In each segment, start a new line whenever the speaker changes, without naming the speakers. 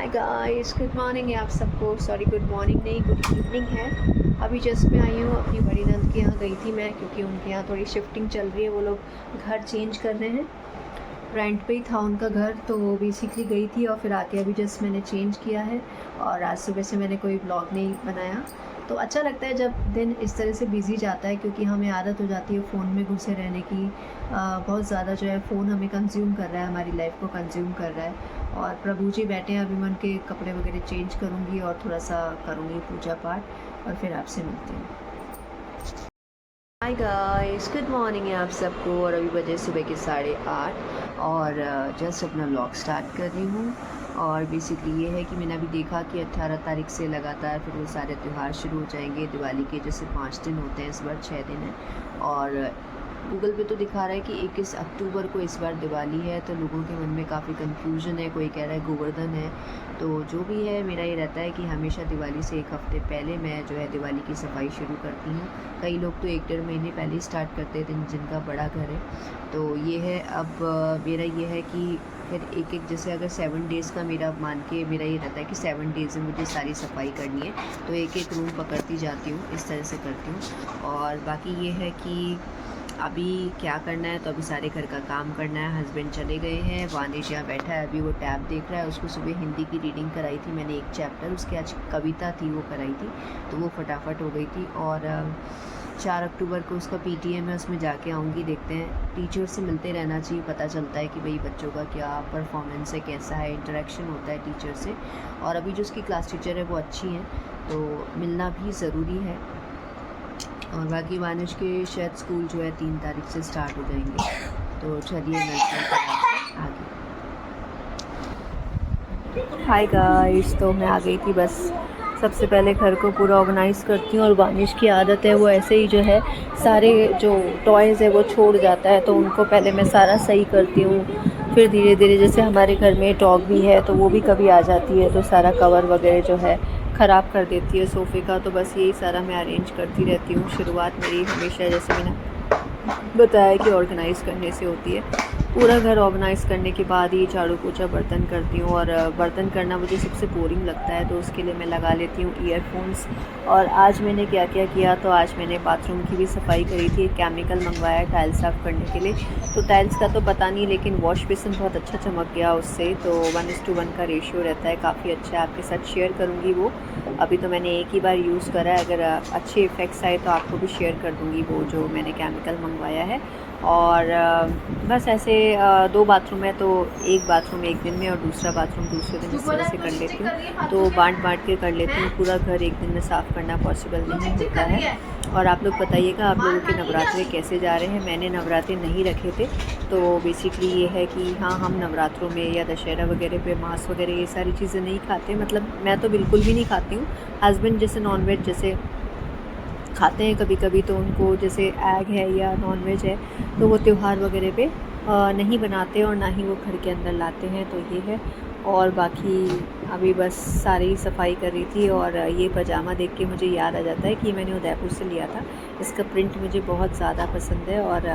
Hi guys, good morning है आप सबको। सॉरी, गुड मॉर्निंग नहीं, गुड इवनिंग है। अभी जस्ट मैं आई हूँ, अपनी बड़ी नंद के यहाँ गई थी मैं, क्योंकि उनके यहाँ थोड़ी शिफ्टिंग चल रही है। वो लोग घर चेंज कर रहे हैं, रेंट पे ही था उनका घर, तो बेसिकली गई थी और फिर आके अभी जस्ट मैंने चेंज किया है। और आज सुबह से मैंने कोई ब्लॉग नहीं बनाया। तो अच्छा लगता है जब दिन इस तरह से बिज़ी जाता है, क्योंकि हमें आदत हो जाती है फ़ोन में घुसे रहने की। बहुत ज़्यादा जो है फ़ोन हमें कंज्यूम कर रहा है, हमारी लाइफ को कंज्यूम कर रहा है। और प्रभु जी बैठे हैं, अभी मैं उनके कपड़े वगैरह चेंज करूँगी और थोड़ा सा करूँगी पूजा पाठ, और फिर आपसे मिलती हूँ। हाय गाइस, गुड मॉर्निंग है आप सबको। और अभी बजे सुबह के 8:30 और जस्ट अपना व्लॉग स्टार्ट कर रही हूँ। और बेसिकली ये है कि मैंने अभी देखा कि 18 तारीख से लगातार फिर वो सारे त्यौहार शुरू हो जाएंगे। दिवाली के जैसे 5 दिन होते हैं, इस बार 6 दिन है। और गूगल पे तो दिखा रहा है कि 21 अक्टूबर को इस बार दिवाली है, तो लोगों के मन में काफ़ी कन्फ्यूजन है। कोई कह रहा है गोवर्धन है। तो जो भी है, मेरा ये रहता है कि हमेशा दिवाली से एक हफ़्ते पहले मैं जो है दिवाली की सफाई शुरू करती हूँ। कई लोग तो 1-1.5 महीने पहले ही स्टार्ट करते थे, जिनका बड़ा घर है। तो ये है, अब मेरा ये है कि फिर एक जैसे अगर 7 डेज़ का मेरा मान के मेरा ये रहता है कि 7 डेज़ में मुझे सारी सफाई करनी है, तो एक रूम पकड़ती जाती हूँ, इस तरह से करती हूँ। और बाकी ये है कि अभी क्या करना है, तो अभी सारे घर का काम करना है। हस्बैंड चले गए हैं, वानिश यहाँ बैठा है, अभी वो टैब देख रहा है। उसको सुबह हिंदी की रीडिंग कराई थी मैंने, एक चैप्टर उसके, आज कविता थी वो कराई थी, तो वो फटाफट हो गई थी। और 4 अक्टूबर को उसका PTM है, उसमें जाके आऊँगी। देखते हैं, टीचर से मिलते रहना चाहिए, पता चलता है कि भाई बच्चों का क्या परफॉर्मेंस है, कैसा है, इंटरेक्शन होता है टीचर से। और अभी जो उसकी क्लास टीचर है वो अच्छी हैं, तो मिलना भी ज़रूरी है। और बाकी वानिश के शायद स्कूल जो है 3 तारीख से स्टार्ट हो जाएंगे। तो चलिए मिलते हैं आगे। हाय गाइस, तो मैं आ गई थी। बस सबसे पहले घर को पूरा ऑर्गेनाइज़ करती हूँ। और वानिश की आदत है, वो ऐसे ही जो है सारे जो टॉयज़ है वो छोड़ जाता है, तो उनको पहले मैं सारा सही करती हूँ। फिर धीरे धीरे, जैसे हमारे घर में डॉग भी है, तो वो भी कभी आ जाती है, तो सारा कवर वगैरह जो है ख़राब कर देती है सोफ़े का। तो बस यही सारा मैं अरेंज करती रहती हूँ। शुरुआत मेरी हमेशा, जैसे मैंने बताया, कि ऑर्गेनाइज़ करने से होती है। पूरा घर ऑर्गेनाइज़ करने के बाद ही झाड़ू पोछा बर्तन करती हूँ। और बर्तन करना मुझे सबसे बोरिंग लगता है, तो उसके लिए मैं लगा लेती हूँ ईयरफोन्स। और आज मैंने क्या क्या किया, तो आज मैंने बाथरूम की भी सफाई करी थी। केमिकल मंगवाया टाइल्स साफ़ करने के लिए। तो टाइल्स का तो पता नहीं, लेकिन वॉश बेसिन बहुत अच्छा चमक गया उससे। तो 1:1 का रेशियो रहता है, काफ़ी अच्छा है। आपके साथ शेयर करूँगी वो। अभी तो मैंने एक ही बार यूज़ करा है, अगर अच्छे इफ़ेक्ट्स आए तो आपको भी शेयर कर दूँगी वो जो मैंने केमिकल मंगवाया है। और बस ऐसे 2 बाथरूम है, तो एक बाथरूम एक दिन में और दूसरा बाथरूम दूसरे दिन इस तरह से कर लेती हूँ। तो बाँट के कर लेती हूँ। पूरा घर एक दिन में साफ़ करना पॉसिबल नहीं होता है। और आप लोग बताइएगा, आप लोगों के नवरात्रे कैसे जा रहे हैं। मैंने नवरात्रे नहीं रखे थे, तो बेसिकली ये है कि हाँ, हम नवरात्रों में या दशहरा वगैरह पे मांस वगैरह ये सारी चीज़ें नहीं खाते। मतलब मैं तो बिल्कुल भी नहीं खाती हूँ। हस्बैंड जैसे नॉनवेज जैसे खाते हैं कभी कभी, तो उनको जैसे एग है या नॉनवेज है, तो वो त्यौहार वगैरह पे नहीं बनाते और ना ही वो घर के अंदर लाते हैं। तो ये है। और बाकी अभी बस सारी सफाई कर रही थी। और ये पजामा देख के मुझे याद आ जाता है कि मैंने उदयपुर से लिया था। इसका प्रिंट मुझे बहुत ज़्यादा पसंद है। और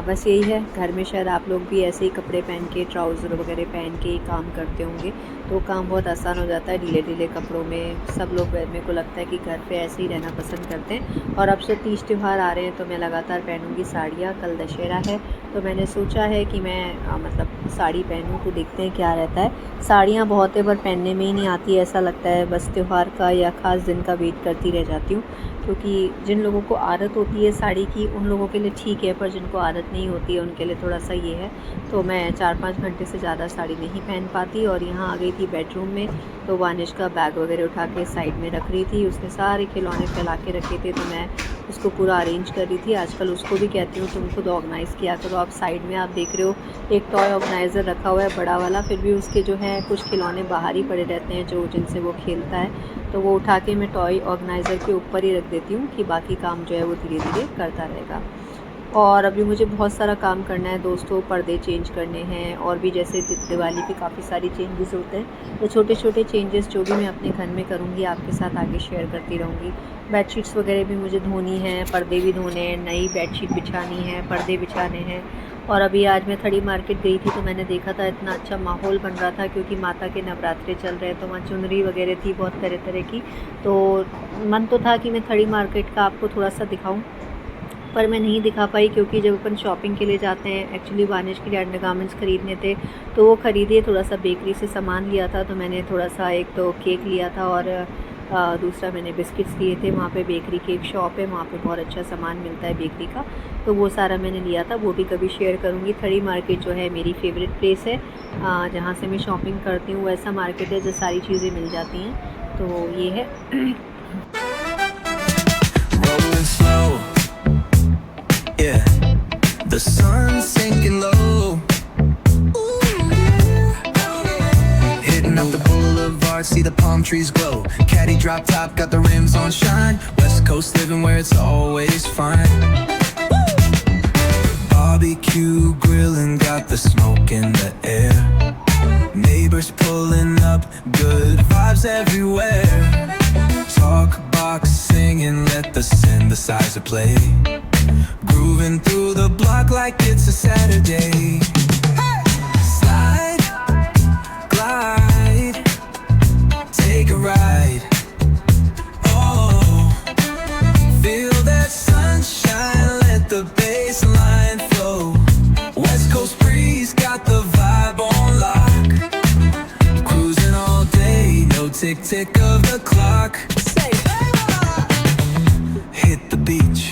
बस यही है, घर में शायद आप लोग भी ऐसे ही कपड़े पहन के, ट्राउज़र वगैरह पहन के ही काम करते होंगे, तो काम बहुत आसान हो जाता है ढीले ढीले कपड़ों में। सब लोग, मेरे को लगता है कि घर पे ऐसे ही रहना पसंद करते हैं। और अब से 30 त्यौहार आ रहे हैं, तो मैं लगातार पहनूंगी साड़ियाँ। कल दशहरा है, तो मैंने सोचा है कि मैं मतलब साड़ी पहनूँ, तो देखते हैं क्या रहता है। साड़ियाँ बहुत है, पर पहनने में ही नहीं आती, ऐसा लगता है बस त्यौहार का या ख़ास दिन का वेट करती रह जाती हूँ। क्योंकि जिन लोगों को आदत होती है साड़ी की, उन लोगों के लिए ठीक है, पर जिनको आदत नहीं होती है उनके लिए थोड़ा सा ये है। तो मैं 4-5 घंटे से ज़्यादा साड़ी नहीं पहन पाती। और यहाँ आ गई थी बेडरूम में, तो वानिश का बैग वगैरह उठा के साइड में रख रही थी। उसने सारे खिलौने फैला के रखे थे, तो मैं उसको पूरा अरेंज कर रही थी। आजकल उसको भी कहती हूँ तुम खुद ऑर्गेनाइज़ किया करो। आप साइड में आप देख रहे हो एक टॉय ऑर्गेनाइज़र रखा हुआ है बड़ा वाला, फिर भी उसके जो है कुछ खिलौने बाहर ही पड़े रहते हैं जो जिनसे वो खेलता है, तो वो उठा के मैं टॉय ऑर्गेनाइज़र के ऊपर ही रख देती हूँ कि बाकी काम जो है वो धीरे धीरे करता रहेगा। और अभी मुझे बहुत सारा काम करना है दोस्तों, पर्दे चेंज करने हैं। और भी जैसे दिवाली पे काफ़ी सारी चेंजेस होते हैं, तो छोटे छोटे चेंजेस जो भी मैं अपने घर में करूँगी आपके साथ आगे शेयर करती रहूँगी। बेडशीट्स वगैरह भी मुझे धोनी है, पर्दे भी धोने हैं, नई बेडशीट बिछानी है, पर्दे बिछाने हैं। और अभी आज मैं थड़ी मार्केट गई थी तो मैंने देखा था इतना अच्छा माहौल बन रहा था क्योंकि माता के नवरात्रे चल रहे हैं, तो वहाँ चुनरी वगैरह थी बहुत तरह तरह की। तो मन तो था कि मैं थड़ी मार्केट का आपको थोड़ा सा दिखाऊं, पर मैं नहीं दिखा पाई क्योंकि जब अपन शॉपिंग के लिए जाते हैं, एक्चुअली वानिश के लिए अंडरगारमेंट्स ख़रीदने थे तो वो ख़रीदे, थोड़ा सा बेकरी से सामान लिया था। तो मैंने थोड़ा सा एक तो केक लिया था और दूसरा मैंने बिस्किट्स लिए थे। वहाँ पे बेकरी की एक शॉप है, वहाँ पे बहुत अच्छा सामान मिलता है बेकरी का, तो वो सारा मैंने लिया था। वो भी कभी शेयर करूँगी। थड़ी मार्केट जो है मेरी फेवरेट प्लेस है, जहाँ से मैं शॉपिंग करती हूँ। ऐसा मार्केट है जो सारी चीज़ें मिल जाती हैं, तो ये है।
Yeah, the sun's sinking low. Hitting up the boulevard, see the palm trees glow. Caddy drop top, got the rims on shine. West Coast living where it's always fine. Barbecue grilling, got the smoke in the air. Neighbors pulling up, good vibes everywhere. Talk box singing, let the synthesizer play. Grooving through the block like it's a Saturday. Slide, glide, take a ride. Oh, feel that sunshine, let the bass line flow. West Coast breeze, got the vibe on lock. Cruising all day, no tick tick of the clock. Hit the beach,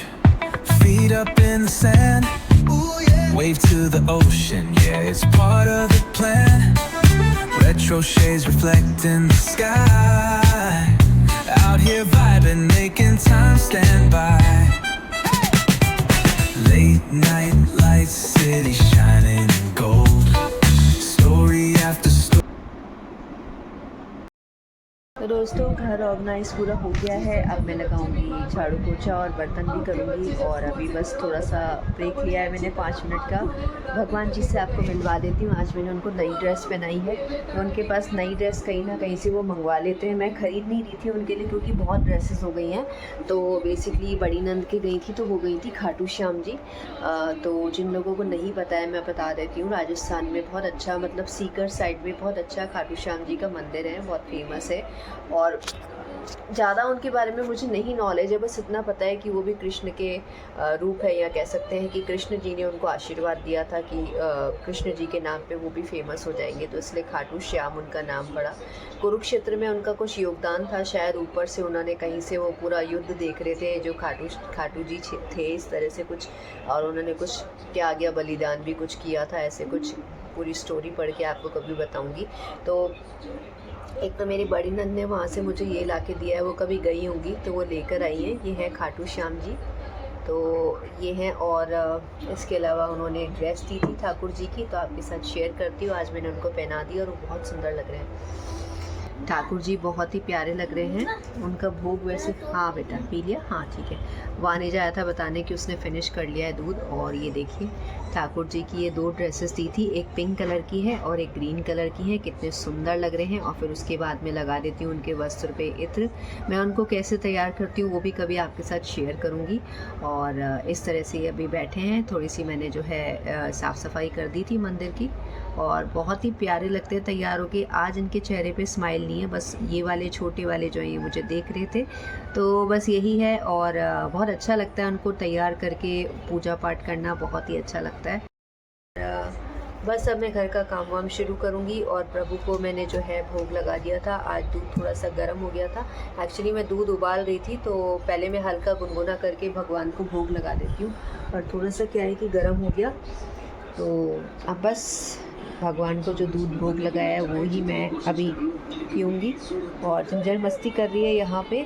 feet up in the sand. Ooh, yeah. Wave to the ocean, yeah, it's part of the plan. Retro shades reflecting the sky. Out here vibing, making time stand by. Late night lights, city shining in gold. Story after story.
तो दोस्तों घर organise पूरा हो गया है। अब मैं लगाऊंगी झाड़ू पोछा और बर्तन भी करूंगी, और अभी बस थोड़ा सा ब्रेक लिया है मैंने 5 मिनट का। भगवान जी से आपको मिलवा देती हूँ। आज मैंने उनको नई ड्रेस पहनाई है, तो उनके पास नई ड्रेस कहीं ना कहीं से वो मंगवा लेते हैं। मैं ख़रीद नहीं रही थी उनके लिए क्योंकि बहुत ड्रेसेस हो गई हैं। तो बेसिकली बड़ी नंद के गई थी, तो वो गई थी खाटू श्याम जी। तो जिन लोगों को नहीं पता है मैं बता देती हूँ, राजस्थान में बहुत अच्छा, मतलब सीकर साइड में बहुत अच्छा खाटू श्याम जी का मंदिर है, बहुत फेमस है। और ज़्यादा उनके बारे में मुझे नहीं नॉलेज है, बस इतना पता है कि वो भी कृष्ण के रूप है, या कह सकते हैं कि कृष्ण जी ने उनको आशीर्वाद दिया था कि कृष्ण जी के नाम पे वो भी फेमस हो जाएंगे, तो इसलिए खाटू श्याम उनका नाम पड़ा। कुरुक्षेत्र में उनका कुछ योगदान था, शायद ऊपर से उन्होंने कहीं से वो पूरा युद्ध देख रहे थे जो खाटू जी थे इस तरह से कुछ, और उन्होंने कुछ त्याग या बलिदान भी कुछ किया था, ऐसे कुछ पूरी स्टोरी पढ़ के आपको कभी बताऊँगी। तो एक तो मेरी बड़ी नंद ने वहाँ से मुझे ये ला के दिया है, वो कभी गई होंगी तो वो लेकर आई हैं। ये है खाटू श्याम जी, तो ये हैं। और इसके अलावा उन्होंने एक ड्रेस दी थी ठाकुर जी की, तो आपके साथ शेयर करती हूँ। आज मैंने उनको पहना दी और वो बहुत सुंदर लग रहे हैं। ठाकुर जी बहुत ही प्यारे लग रहे हैं। उनका भोग वैसे, हाँ बेटा पी लिया, हाँ ठीक है। वानिज आया था बताने कि उसने फिनिश कर लिया है दूध। और ये देखिए ठाकुर जी की ये 2 ड्रेसेस दी थी, एक पिंक कलर की है और एक ग्रीन कलर की है। कितने सुंदर लग रहे हैं। और फिर उसके बाद में लगा देती हूँ उनके वस्त्र पे इत्र। मैं उनको कैसे तैयार करती हूँ वो भी कभी आपके साथ शेयर करूँगी। और इस तरह से अभी बैठे हैं, थोड़ी सी मैंने जो है साफ़ सफाई कर दी थी मंदिर की, और बहुत ही प्यारे लगते हैं तैयार होके। आज इनके चेहरे पे स्माइल नहीं है, बस ये वाले छोटे वाले जो हैं ये मुझे देख रहे थे, तो बस यही है। और बहुत अच्छा लगता है उनको तैयार करके पूजा पाठ करना, बहुत ही अच्छा लगता है। बस अब मैं घर का काम वाम शुरू करूँगी। और प्रभु को मैंने जो है भोग लगा दिया था। आज दूध थोड़ा सा गर्म हो गया था, एक्चुअली मैं दूध उबाल रही थी, तो पहले मैं हल्का गुनगुना करके भगवान को भोग लगा देती हूँ। और थोड़ा सा क्या है कि गर्म हो गया, तो अब बस भगवान को जो दूध भोग लगाया है वो ही मैं अभी पीऊँगी। और जिंजर मस्ती कर रही है यहाँ पे,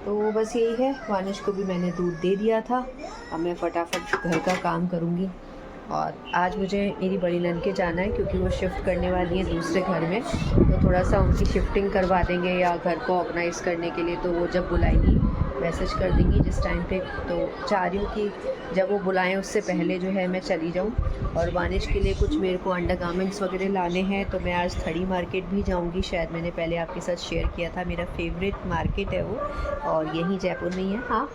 तो बस यही है। वानिश को भी मैंने दूध दे दिया था। अब मैं फटाफट घर का काम करूँगी। और आज मुझे मेरी बड़ी नंद के जाना है क्योंकि वो शिफ्ट करने वाली है दूसरे घर में, तो थोड़ा सा उनकी शिफ्टिंग करवा देंगे या घर को ऑर्गेनाइज़ करने के लिए। तो वो जब बुलाएंगी मैसेज कर देंगी जिस टाइम पे, तो चाह रही हूँ कि जब वो बुलाएं उससे पहले जो है मैं चली जाऊँ। और वानिश के लिए कुछ मेरे को अंडरगारमेंट्स वगैरह लाने हैं, तो मैं आज थड़ी मार्केट भी जाऊँगी। शायद मैंने पहले आपके साथ शेयर किया था, मेरा फेवरेट मार्केट है वो, और यहीं जयपुर में ही है। हाँ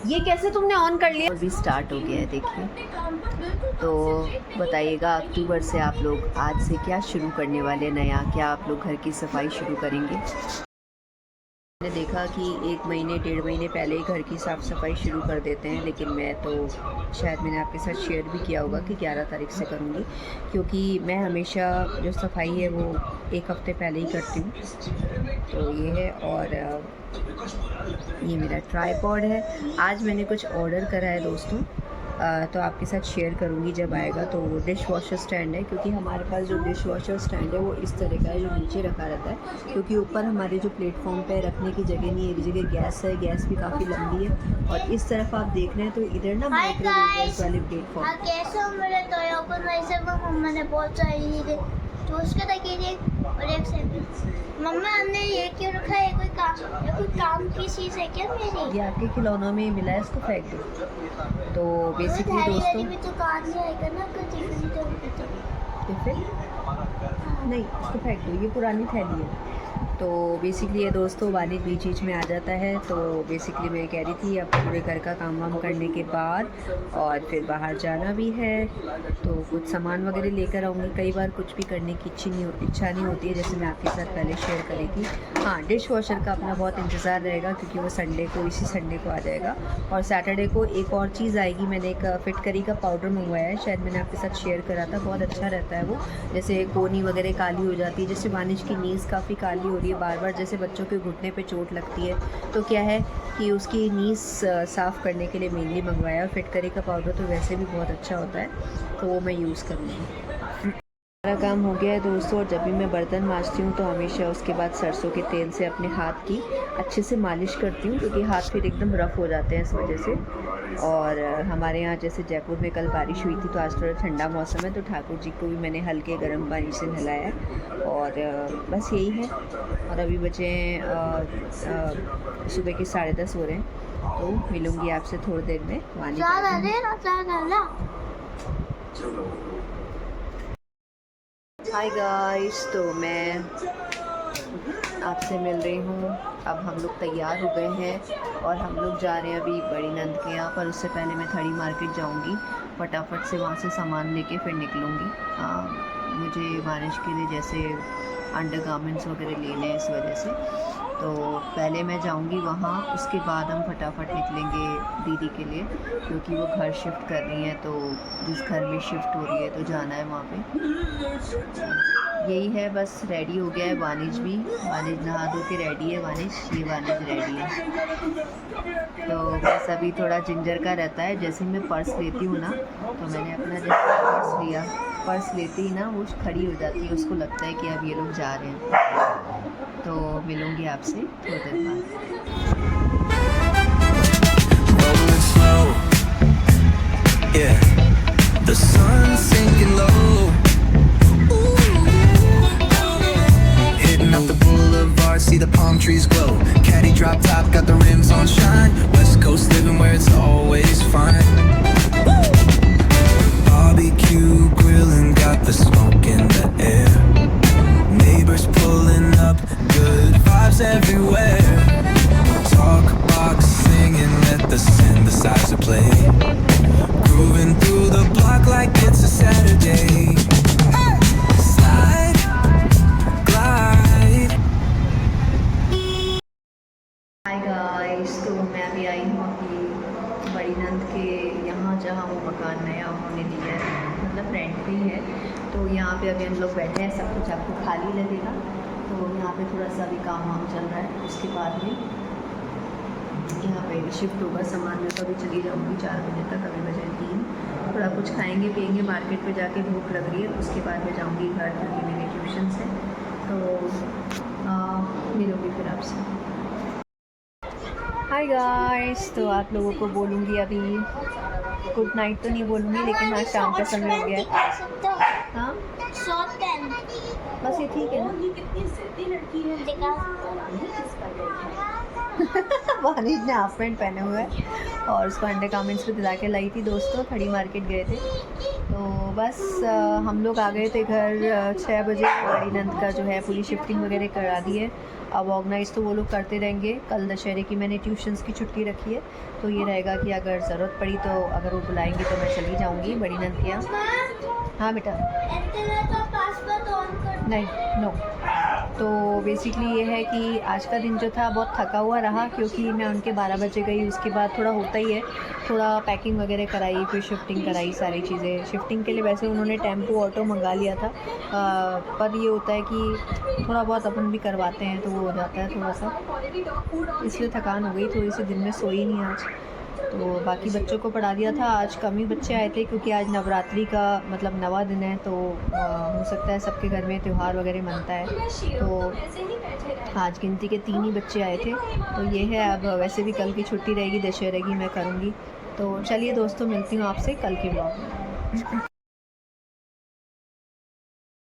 ये कैसे तुमने ऑन कर लिया? और भी स्टार्ट हो गया है देखिए। तो बताइएगा अक्टूबर से आप लोग आज से क्या शुरू करने वाले नया, क्या आप लोग घर की सफाई शुरू करेंगे? मैंने देखा कि 1 महीने 1.5 महीने पहले ही घर की साफ़ सफाई शुरू कर देते हैं, लेकिन मैं तो शायद मैंने आपके साथ शेयर भी किया होगा कि 11 तारीख से करूँगी, क्योंकि मैं हमेशा जो सफाई है वो 1 हफ़्ते पहले ही करती हूँ। तो ये है, और ये मेरा ट्राइपॉड है। आज मैंने कुछ ऑर्डर करा है दोस्तों, तो आपके साथ शेयर करूँगी जब आएगा। तो वो डिश वॉशर स्टैंड है, क्योंकि हमारे पास जो डिश वॉशर स्टैंड है वो इस तरह का है, जो नीचे रखा रहता है, क्योंकि ऊपर हमारे जो प्लेटफॉर्म पे रखने की जगह नहीं है। एक जगह गैस है, गैस भी काफ़ी लंबी है, और इस तरफ आप देख रहे हैं तो इधर ना माइक्रोवेव गैस वाले प्लेटफॉर्म।
मैंने बहुत सारी तो उसके तकीजिए। और एक सेकंड मम्मा, हमने ये क्यों रखा है? कोई काम की चीज़ है क्या मेरी?
ये आपके खिलौनों में मिला है, इसको फेंक दो। तो बेसिकली दोस्तों
भी तो काम नहीं आएगा ना,
टिफिन नहीं, इसको फेंक दो, ये पुरानी थैली है। तो बेसिकली ये दोस्तों वालिद बीच बीच में आ जाता है। तो बेसिकली मैं कह रही थी अब पूरे घर का काम वाम करने के बाद और फिर बाहर जाना भी है, तो कुछ सामान वगैरह लेकर आऊँगी। कई बार कुछ भी करने की इच्छा नहीं होती है, जैसे मैं आपके साथ पहले शेयर करी थी। हाँ, डिश वॉशर का अपना बहुत इंतज़ार रहेगा, क्योंकि वो संडे को, इसी संडे को आ जाएगा। और सैटरडे को एक और चीज़ आएगी, मैंने एक फिटकरी का पाउडर मंगवाया है, शायद मैंने आपके साथ शेयर करा था, बहुत अच्छा रहता है वो। जैसे कोनी वगैरह काली हो जाती है, जैसे वानिश की नीज़ काफ़ी काली हो रही है बार बार, जैसे बच्चों के घुटने पे चोट लगती है, तो क्या है कि उसकी नीज़ साफ़ करने के लिए मेनली मंगवाया। और फिटकरी का पाउडर तो वैसे भी बहुत अच्छा होता है, तो वो मैं यूज़ करूँगी। सारा काम हो गया है दोस्तों, और जब भी मैं बर्तन मांजती हूँ तो हमेशा उसके बाद सरसों के तेल से अपने हाथ की अच्छे से मालिश करती हूँ, क्योंकि हाथ फिर एकदम रफ़ हो जाते हैं इस वजह से। और हमारे यहाँ जैसे जयपुर में कल बारिश हुई थी, तो आज थोड़ा ठंडा मौसम है, तो ठाकुर जी को भी मैंने हल्के गर्म पानी से नहलाया है। और बस यही है। और अभी बचे सुबह के 10:30 हो रहे हैं, तो मिलूँगी आपसे थोड़ी देर में। हाय गाइस, तो मैं आपसे मिल रही हूँ। अब हम लोग तैयार हो गए हैं और हम लोग जा रहे हैं अभी बड़ी नंद के यहाँ पर। उससे पहले मैं थड़ी मार्केट जाऊँगी, फटाफट से वहाँ से सामान लेके फिर निकलूँगी। मुझे बारिश के लिए जैसे अंडर गारमेंट्स वगैरह लेने हैं, इस वजह से। तो पहले मैं जाऊंगी वहाँ, उसके बाद हम फटाफट निकलेंगे दीदी के लिए, क्योंकि वो घर शिफ्ट कर रही हैं। तो जिस घर में शिफ्ट हो रही है तो जाना है वहाँ पे। यही है, बस रेडी हो गया है वानिश भी। वानिश नहा धो के रेडी है, वानिश रेडी है। तो बस अभी थोड़ा जिंजर का रहता है, जैसे मैं पर्स लेती हूँ ना, तो मैंने अपना जैसे पर्स लिया, पर्स लेती ही ना वो खड़ी हो जाती है, उसको लगता है कि अब ये लोग जा रहे हैं। तो मिलूँगी आपसे थोड़ी देर बाद।
Rolling slow, yeah. The sun's sinking low. Hitting up the boulevard, see the palm trees glow. Caddy drop top, got the rims on shine. West Coast living where it's always fine. Barbecue grilling, got the smoke in the air. Neighbors pulling up, good vibes everywhere. Talk box singing, let the synthesizer play. Grooving through the block like it's a Saturday. Slide, glide.
Hi guys, तो मैं अभी आई हूँ अपनी बड़ी नंद के यहाँ, जहाँ वो मकान नया उन्होंने लिया है, मतलब रेंट पे ही है। तो यहाँ पे अभी हम लोग बैठे हैं, सब कुछ आपको खाली लगेगा। तो यहाँ पे थोड़ा सा भी काम वाम चल रहा है, उसके बाद में यहाँ पे शिफ्ट होगा सामान। में तो अभी चली जाऊँगी 4 बजे तक, अभी बजे 3। थोड़ा कुछ खाएंगे पिएंगे, मार्केट पे जाके भूख लग रही है, उसके बाद में जाऊँगी घर, क्योंकि मेरे ट्यूशन से। तो मिलूँगी फिर आपसे। हाय गाइस, तो आप लोगों को बोलूँगी अभी गुड नाइट तो नहीं बोलूँगी, लेकिन आज शाम का समय हो गया है। हाँ, बस ये ठीक है ना। वानिश ने हाफ पैंट पहने हुए है और उसको अंडर गारमेंट्स पे दिला के लाई थी दोस्तों, खड़ी मार्केट गए थे। तो बस हम लोग आ गए थे घर 6 बजे। बड़ी नंद का जो है पूरी शिफ्टिंग वगैरह करा दी है। अब ऑर्गेनाइज़ तो वो लोग करते रहेंगे। कल दशहरे की मैंने ट्यूशन्स की छुट्टी रखी है, तो ये रहेगा कि अगर ज़रूरत पड़ी तो अगर वो बुलाएंगे तो मैं चली जाऊँगी बड़ी नंद के यहाँ। हाँ बेटा, नहीं नो। तो बेसिकली ये है कि आज का दिन जो था बहुत थका हुआ रहा, क्योंकि मैं उनके 12 बजे गई। उसके बाद थोड़ा होता ही है, थोड़ा पैकिंग वगैरह कराई, फिर शिफ्टिंग कराई, सारी चीज़ें। शिफ्टिंग के लिए वैसे उन्होंने टेम्पो ऑटो मंगा लिया था, पर ये होता है कि थोड़ा बहुत अपन भी करवाते हैं तो वो हो जाता है थोड़ा सा, इसलिए थकान हो गई। थोड़ी सी दिन में सोई नहीं आज। तो बाकी बच्चों को पढ़ा दिया था। आज कम ही बच्चे आए थे, क्योंकि आज नवरात्रि का मतलब 9वां दिन है, तो हो सकता है सबके घर में त्यौहार वगैरह मनता है। तो आज गिनती के 3 ही बच्चे आए थे। तो ये है, अब वैसे भी कल की छुट्टी रहेगी, दशहरे की मैं करूँगी। तो चलिए दोस्तों, मिलती हूँ आपसे कल के ब्लॉग में।